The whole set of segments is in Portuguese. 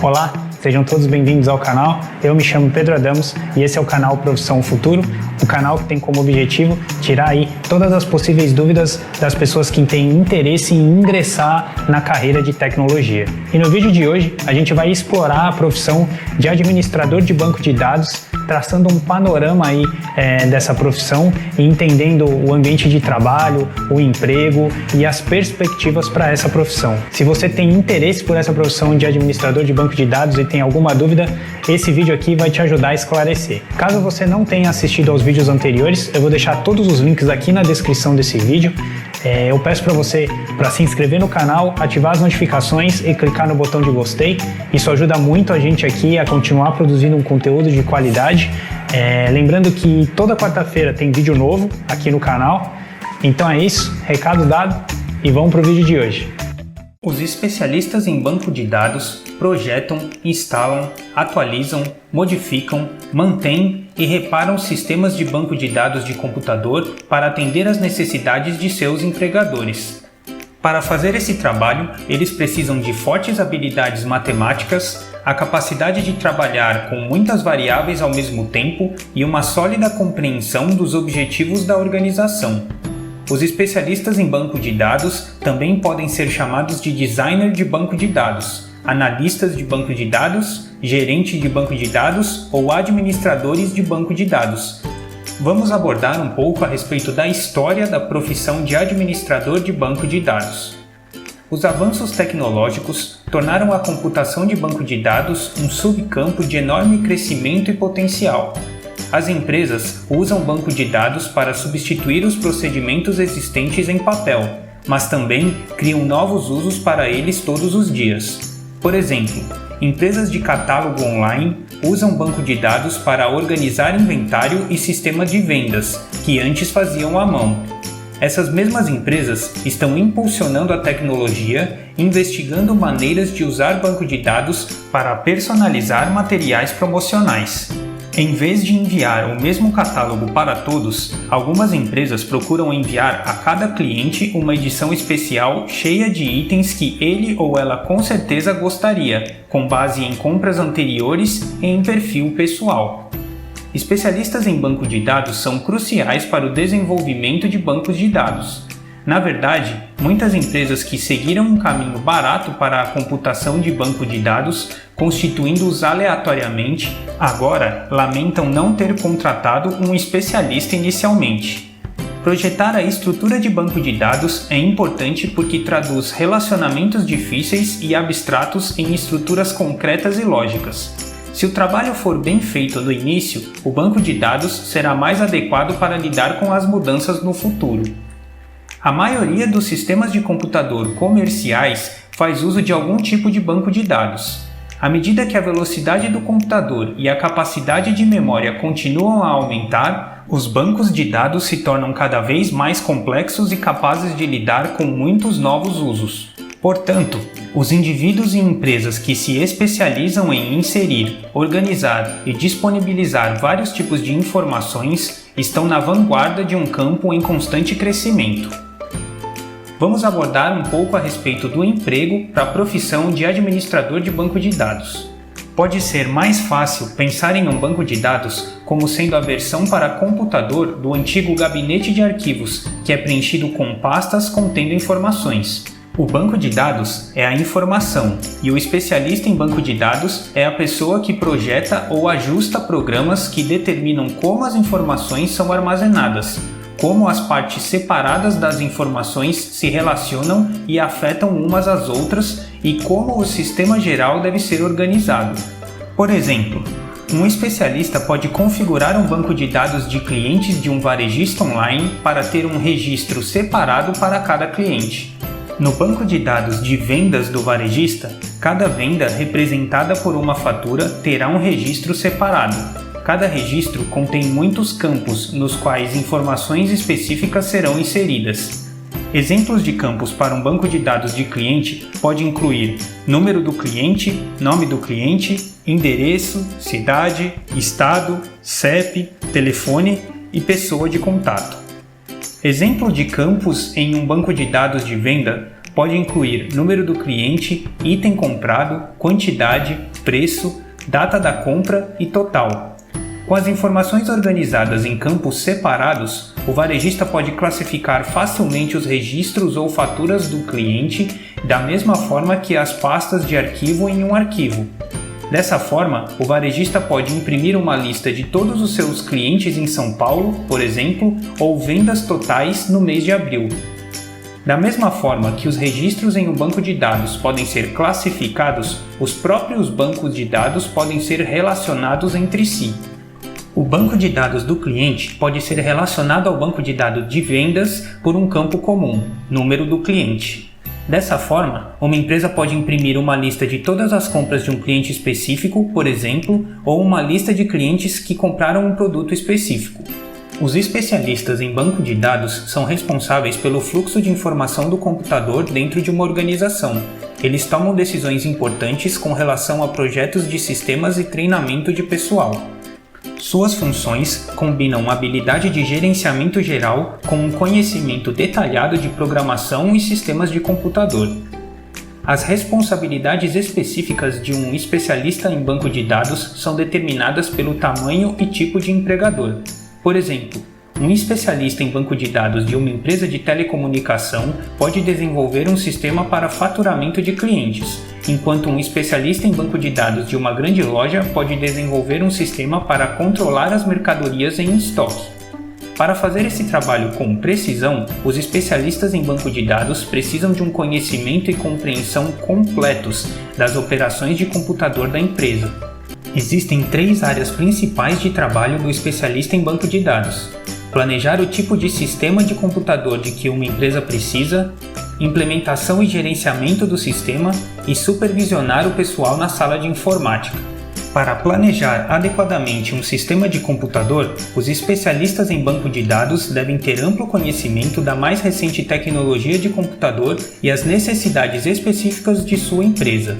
Olá, sejam todos bem-vindos ao canal. Eu me chamo Pedro Adamos e esse é o canal Profissão Futuro, o canal que tem como objetivo tirar aí todas as possíveis dúvidas das pessoas que têm interesse em ingressar na carreira de tecnologia. E no vídeo de hoje a gente vai explorar a profissão de administrador de banco de dados, traçando um panorama aí dessa profissão e entendendo o ambiente de trabalho, o emprego e as perspectivas para essa profissão. Se você tem interesse por essa profissão de administrador de banco de dados e tem alguma dúvida, esse vídeo aqui vai te ajudar a esclarecer. Caso você não tenha assistido aos vídeos anteriores, eu vou deixar todos os links aqui na descrição desse vídeo. Eu peço para você se inscrever no canal, ativar as notificações e clicar no botão de gostei. Isso ajuda muito a gente aqui a continuar produzindo um conteúdo de qualidade. Lembrando que toda quarta-feira tem vídeo novo aqui no canal. Então é isso, recado dado e vamos para o vídeo de hoje. Os especialistas em banco de dados projetam, instalam, atualizam, modificam, mantêm e reparam sistemas de banco de dados de computador para atender às necessidades de seus empregadores. Para fazer esse trabalho, eles precisam de fortes habilidades matemáticas, a capacidade de trabalhar com muitas variáveis ao mesmo tempo e uma sólida compreensão dos objetivos da organização. Os especialistas em banco de dados também podem ser chamados de designer de banco de dados, analistas de banco de dados, gerente de banco de dados ou administradores de banco de dados. Vamos abordar um pouco a respeito da história da profissão de administrador de banco de dados. Os avanços tecnológicos tornaram a computação de banco de dados um subcampo de enorme crescimento e potencial. As empresas usam banco de dados para substituir os procedimentos existentes em papel, mas também criam novos usos para eles todos os dias. Por exemplo, empresas de catálogo online usam banco de dados para organizar inventário e sistema de vendas, que antes faziam à mão. Essas mesmas empresas estão impulsionando a tecnologia, investigando maneiras de usar banco de dados para personalizar materiais promocionais. Em vez de enviar o mesmo catálogo para todos, algumas empresas procuram enviar a cada cliente uma edição especial cheia de itens que ele ou ela com certeza gostaria, com base em compras anteriores e em perfil pessoal. Especialistas em banco de dados são cruciais para o desenvolvimento de bancos de dados. Na verdade, muitas empresas que seguiram um caminho barato para a computação de banco de dados, constituindo-os aleatoriamente, agora lamentam não ter contratado um especialista inicialmente. Projetar a estrutura de banco de dados é importante porque traduz relacionamentos difíceis e abstratos em estruturas concretas e lógicas. Se o trabalho for bem feito no início, o banco de dados será mais adequado para lidar com as mudanças no futuro. A maioria dos sistemas de computador comerciais faz uso de algum tipo de banco de dados. À medida que a velocidade do computador e a capacidade de memória continuam a aumentar, os bancos de dados se tornam cada vez mais complexos e capazes de lidar com muitos novos usos. Portanto, os indivíduos e empresas que se especializam em inserir, organizar e disponibilizar vários tipos de informações estão na vanguarda de um campo em constante crescimento. Vamos abordar um pouco a respeito do emprego para a profissão de administrador de banco de dados. Pode ser mais fácil pensar em um banco de dados como sendo a versão para computador do antigo gabinete de arquivos, que é preenchido com pastas contendo informações. O banco de dados é a informação e o especialista em banco de dados é a pessoa que projeta ou ajusta programas que determinam como as informações são armazenadas, como as partes separadas das informações se relacionam e afetam umas às outras e como o sistema geral deve ser organizado. Por exemplo, um especialista pode configurar um banco de dados de clientes de um varejista online para ter um registro separado para cada cliente. No banco de dados de vendas do varejista, cada venda representada por uma fatura terá um registro separado. Cada registro contém muitos campos nos quais informações específicas serão inseridas. Exemplos de campos para um banco de dados de cliente pode incluir número do cliente, nome do cliente, endereço, cidade, estado, CEP, telefone e pessoa de contato. Exemplo de campos em um banco de dados de venda pode incluir número do cliente, item comprado, quantidade, preço, data da compra e total. Com as informações organizadas em campos separados, o varejista pode classificar facilmente os registros ou faturas do cliente da mesma forma que as pastas de arquivo em um arquivo. Dessa forma, o varejista pode imprimir uma lista de todos os seus clientes em São Paulo, por exemplo, ou vendas totais no mês de abril. Da mesma forma que os registros em um banco de dados podem ser classificados, os próprios bancos de dados podem ser relacionados entre si. O banco de dados do cliente pode ser relacionado ao banco de dados de vendas por um campo comum, número do cliente. Dessa forma, uma empresa pode imprimir uma lista de todas as compras de um cliente específico, por exemplo, ou uma lista de clientes que compraram um produto específico. Os especialistas em banco de dados são responsáveis pelo fluxo de informação do computador dentro de uma organização. Eles tomam decisões importantes com relação a projetos de sistemas e treinamento de pessoal. Suas funções combinam habilidade de gerenciamento geral com um conhecimento detalhado de programação e sistemas de computador. As responsabilidades específicas de um especialista em banco de dados são determinadas pelo tamanho e tipo de empregador. Por exemplo, um especialista em banco de dados de uma empresa de telecomunicação pode desenvolver um sistema para faturamento de clientes, enquanto um especialista em banco de dados de uma grande loja pode desenvolver um sistema para controlar as mercadorias em estoque. Para fazer esse trabalho com precisão, os especialistas em banco de dados precisam de um conhecimento e compreensão completos das operações de computador da empresa. Existem 3 áreas principais de trabalho do especialista em banco de dados: planejar o tipo de sistema de computador de que uma empresa precisa, implementação e gerenciamento do sistema e supervisionar o pessoal na sala de informática. Para planejar adequadamente um sistema de computador, os especialistas em banco de dados devem ter amplo conhecimento da mais recente tecnologia de computador e as necessidades específicas de sua empresa.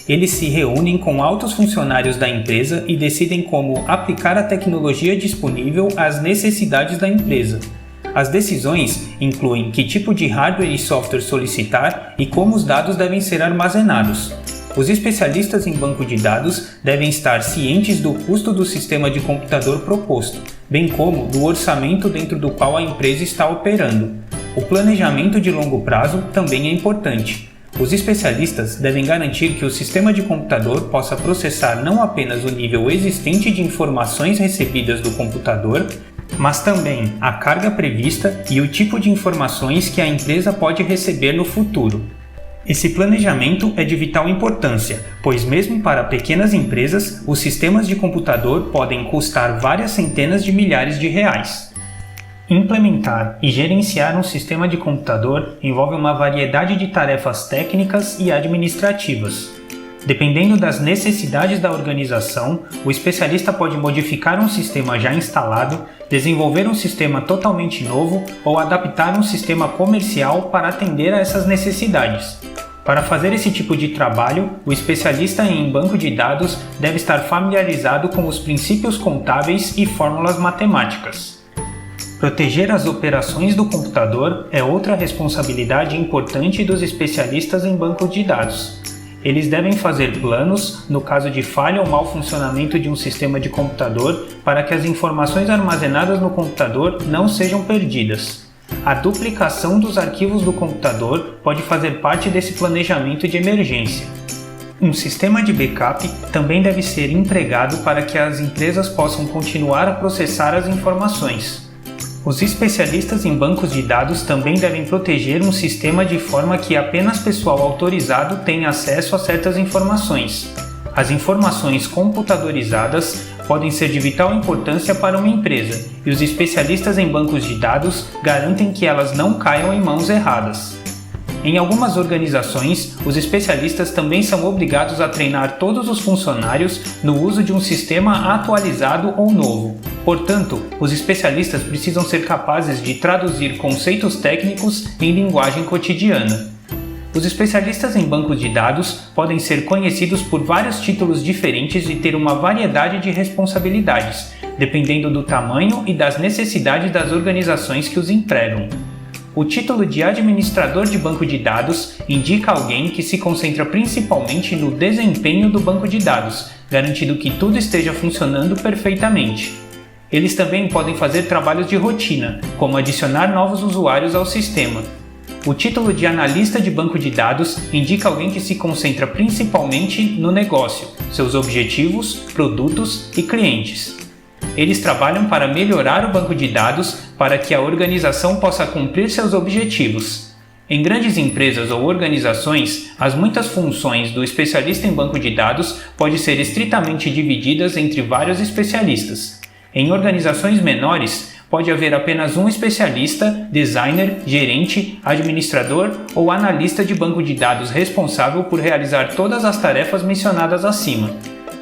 Eles se reúnem com altos funcionários da empresa e decidem como aplicar a tecnologia disponível às necessidades da empresa. As decisões incluem que tipo de hardware e software solicitar e como os dados devem ser armazenados. Os especialistas em banco de dados devem estar cientes do custo do sistema de computador proposto, bem como do orçamento dentro do qual a empresa está operando. O planejamento de longo prazo também é importante. Os especialistas devem garantir que o sistema de computador possa processar não apenas o nível existente de informações recebidas do computador, mas também a carga prevista e o tipo de informações que a empresa pode receber no futuro. Esse planejamento é de vital importância, pois mesmo para pequenas empresas, os sistemas de computador podem custar várias centenas de milhares de reais. Implementar e gerenciar um sistema de computador envolve uma variedade de tarefas técnicas e administrativas. Dependendo das necessidades da organização, o especialista pode modificar um sistema já instalado, desenvolver um sistema totalmente novo ou adaptar um sistema comercial para atender a essas necessidades. Para fazer esse tipo de trabalho, o especialista em banco de dados deve estar familiarizado com os princípios contábeis e fórmulas matemáticas. Proteger as operações do computador é outra responsabilidade importante dos especialistas em banco de dados. Eles devem fazer planos, no caso de falha ou mau funcionamento de um sistema de computador, para que as informações armazenadas no computador não sejam perdidas. A duplicação dos arquivos do computador pode fazer parte desse planejamento de emergência. Um sistema de backup também deve ser empregado para que as empresas possam continuar a processar as informações. Os especialistas em bancos de dados também devem proteger um sistema de forma que apenas pessoal autorizado tenha acesso a certas informações. As informações computadorizadas podem ser de vital importância para uma empresa, e os especialistas em bancos de dados garantem que elas não caiam em mãos erradas. Em algumas organizações, os especialistas também são obrigados a treinar todos os funcionários no uso de um sistema atualizado ou novo. Portanto, os especialistas precisam ser capazes de traduzir conceitos técnicos em linguagem cotidiana. Os especialistas em bancos de dados podem ser conhecidos por vários títulos diferentes e ter uma variedade de responsabilidades, dependendo do tamanho e das necessidades das organizações que os empregam. O título de administrador de banco de dados indica alguém que se concentra principalmente no desempenho do banco de dados, garantindo que tudo esteja funcionando perfeitamente. Eles também podem fazer trabalhos de rotina, como adicionar novos usuários ao sistema. O título de analista de banco de dados indica alguém que se concentra principalmente no negócio, seus objetivos, produtos e clientes. Eles trabalham para melhorar o banco de dados para que a organização possa cumprir seus objetivos. Em grandes empresas ou organizações, as muitas funções do especialista em banco de dados podem ser estritamente divididas entre vários especialistas. Em organizações menores, pode haver apenas um especialista, designer, gerente, administrador ou analista de banco de dados responsável por realizar todas as tarefas mencionadas acima.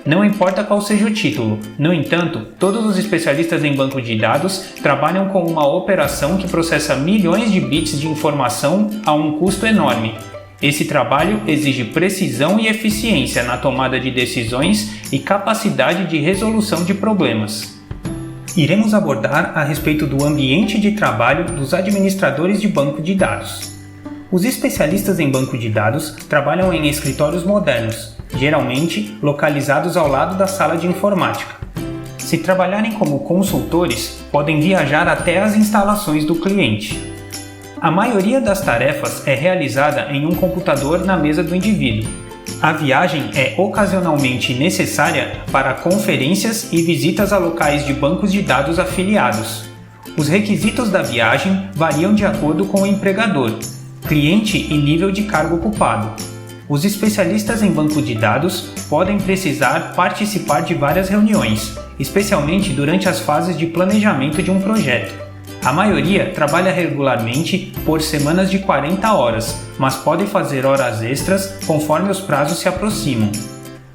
Não importa qual seja o título, no entanto, todos os especialistas em banco de dados trabalham com uma operação que processa milhões de bits de informação a um custo enorme. Esse trabalho exige precisão e eficiência na tomada de decisões e capacidade de resolução de problemas. Iremos abordar a respeito do ambiente de trabalho dos administradores de banco de dados. Os especialistas em banco de dados trabalham em escritórios modernos, geralmente localizados ao lado da sala de informática. Se trabalharem como consultores, podem viajar até as instalações do cliente. A maioria das tarefas é realizada em um computador na mesa do indivíduo. A viagem é ocasionalmente necessária para conferências e visitas a locais de bancos de dados afiliados. Os requisitos da viagem variam de acordo com o empregador, cliente e nível de cargo ocupado. Os especialistas em banco de dados podem precisar participar de várias reuniões, especialmente durante as fases de planejamento de um projeto. A maioria trabalha regularmente por semanas de 40 horas, mas pode fazer horas extras conforme os prazos se aproximam.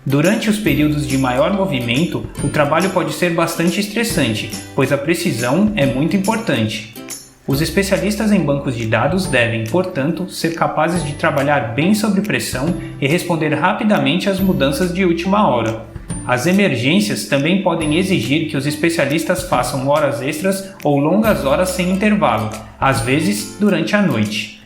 Durante os períodos de maior movimento, o trabalho pode ser bastante estressante, pois a precisão é muito importante. Os especialistas em bancos de dados devem, portanto, ser capazes de trabalhar bem sob pressão e responder rapidamente às mudanças de última hora. As emergências também podem exigir que os especialistas façam horas extras ou longas horas sem intervalo, às vezes durante a noite.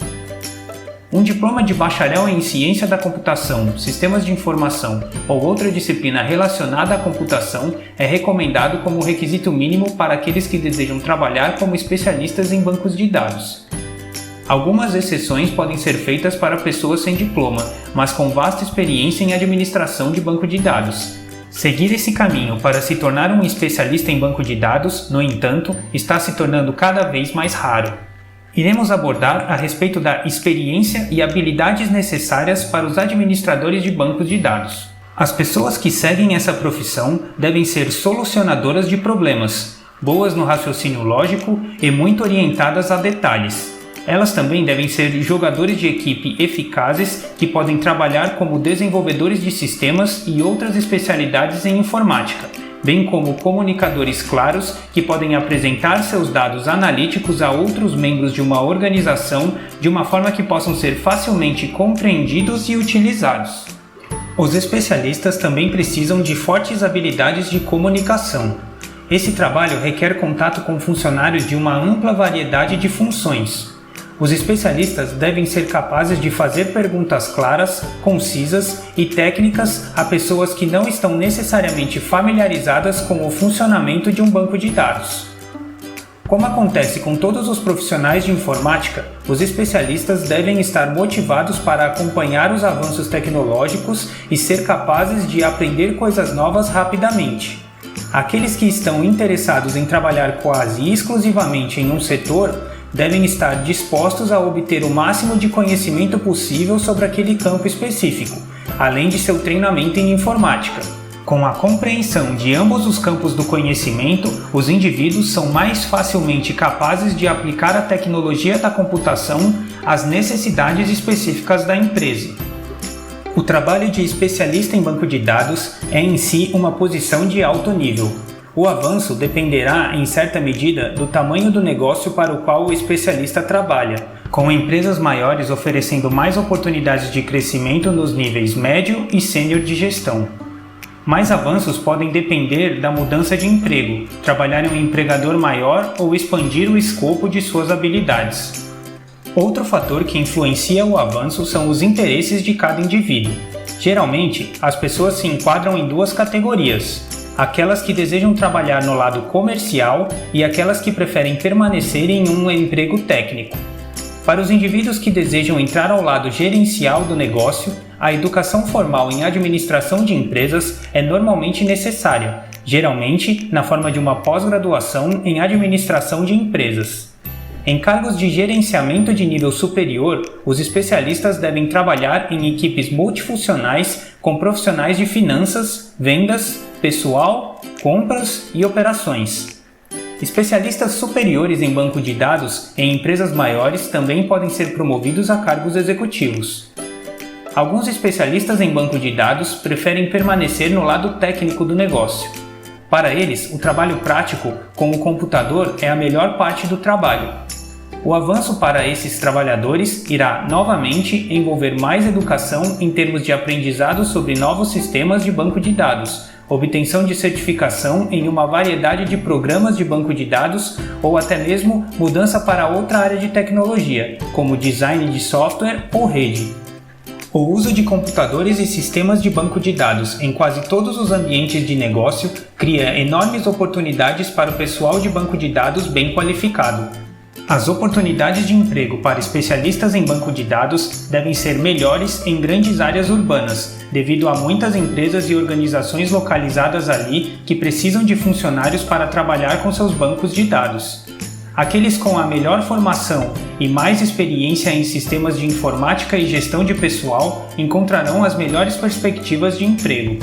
Um diploma de bacharel em ciência da computação, sistemas de informação ou outra disciplina relacionada à computação é recomendado como requisito mínimo para aqueles que desejam trabalhar como especialistas em bancos de dados. Algumas exceções podem ser feitas para pessoas sem diploma, mas com vasta experiência em administração de banco de dados. Seguir esse caminho para se tornar um especialista em banco de dados, no entanto, está se tornando cada vez mais raro. Iremos abordar a respeito da experiência e habilidades necessárias para os administradores de bancos de dados. As pessoas que seguem essa profissão devem ser solucionadoras de problemas, boas no raciocínio lógico e muito orientadas a detalhes. Elas também devem ser jogadores de equipe eficazes que podem trabalhar como desenvolvedores de sistemas e outras especialidades em informática, bem como comunicadores claros que podem apresentar seus dados analíticos a outros membros de uma organização de uma forma que possam ser facilmente compreendidos e utilizados. Os especialistas também precisam de fortes habilidades de comunicação. Esse trabalho requer contato com funcionários de uma ampla variedade de funções. Os especialistas devem ser capazes de fazer perguntas claras, concisas e técnicas a pessoas que não estão necessariamente familiarizadas com o funcionamento de um banco de dados. Como acontece com todos os profissionais de informática, os especialistas devem estar motivados para acompanhar os avanços tecnológicos e ser capazes de aprender coisas novas rapidamente. Aqueles que estão interessados em trabalhar quase exclusivamente em um setor devem estar dispostos a obter o máximo de conhecimento possível sobre aquele campo específico, além de seu treinamento em informática. Com a compreensão de ambos os campos do conhecimento, os indivíduos são mais facilmente capazes de aplicar a tecnologia da computação às necessidades específicas da empresa. O trabalho de especialista em banco de dados é em si uma posição de alto nível. O avanço dependerá, em certa medida, do tamanho do negócio para o qual o especialista trabalha, com empresas maiores oferecendo mais oportunidades de crescimento nos níveis médio e sênior de gestão. Mais avanços podem depender da mudança de emprego, trabalhar em um empregador maior ou expandir o escopo de suas habilidades. Outro fator que influencia o avanço são os interesses de cada indivíduo. Geralmente, as pessoas se enquadram em duas categorias: aquelas que desejam trabalhar no lado comercial e aquelas que preferem permanecer em um emprego técnico. Para os indivíduos que desejam entrar ao lado gerencial do negócio, a educação formal em administração de empresas é normalmente necessária, geralmente na forma de uma pós-graduação em administração de empresas. Em cargos de gerenciamento de nível superior, os especialistas devem trabalhar em equipes multifuncionais com profissionais de finanças, vendas, pessoal, compras e operações. Especialistas superiores em banco de dados em empresas maiores também podem ser promovidos a cargos executivos. Alguns especialistas em banco de dados preferem permanecer no lado técnico do negócio. Para eles, o trabalho prático com o computador é a melhor parte do trabalho. O avanço para esses trabalhadores irá, novamente, envolver mais educação em termos de aprendizado sobre novos sistemas de banco de dados, obtenção de certificação em uma variedade de programas de banco de dados ou até mesmo mudança para outra área de tecnologia, como design de software ou rede. O uso de computadores e sistemas de banco de dados em quase todos os ambientes de negócio cria enormes oportunidades para o pessoal de banco de dados bem qualificado. As oportunidades de emprego para especialistas em banco de dados devem ser melhores em grandes áreas urbanas, devido a muitas empresas e organizações localizadas ali que precisam de funcionários para trabalhar com seus bancos de dados. Aqueles com a melhor formação e mais experiência em sistemas de informática e gestão de pessoal encontrarão as melhores perspectivas de emprego.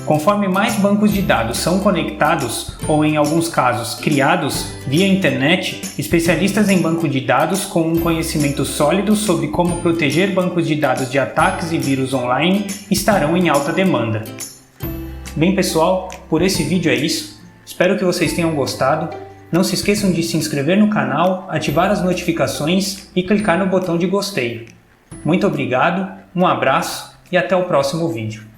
Conforme mais bancos de dados são conectados, ou em alguns casos criados, via internet, especialistas em banco de dados com um conhecimento sólido sobre como proteger bancos de dados de ataques e vírus online estarão em alta demanda. Bem pessoal, por esse vídeo é isso. Espero que vocês tenham gostado. Não se esqueçam de se inscrever no canal, ativar as notificações e clicar no botão de gostei. Muito obrigado, um abraço e até o próximo vídeo.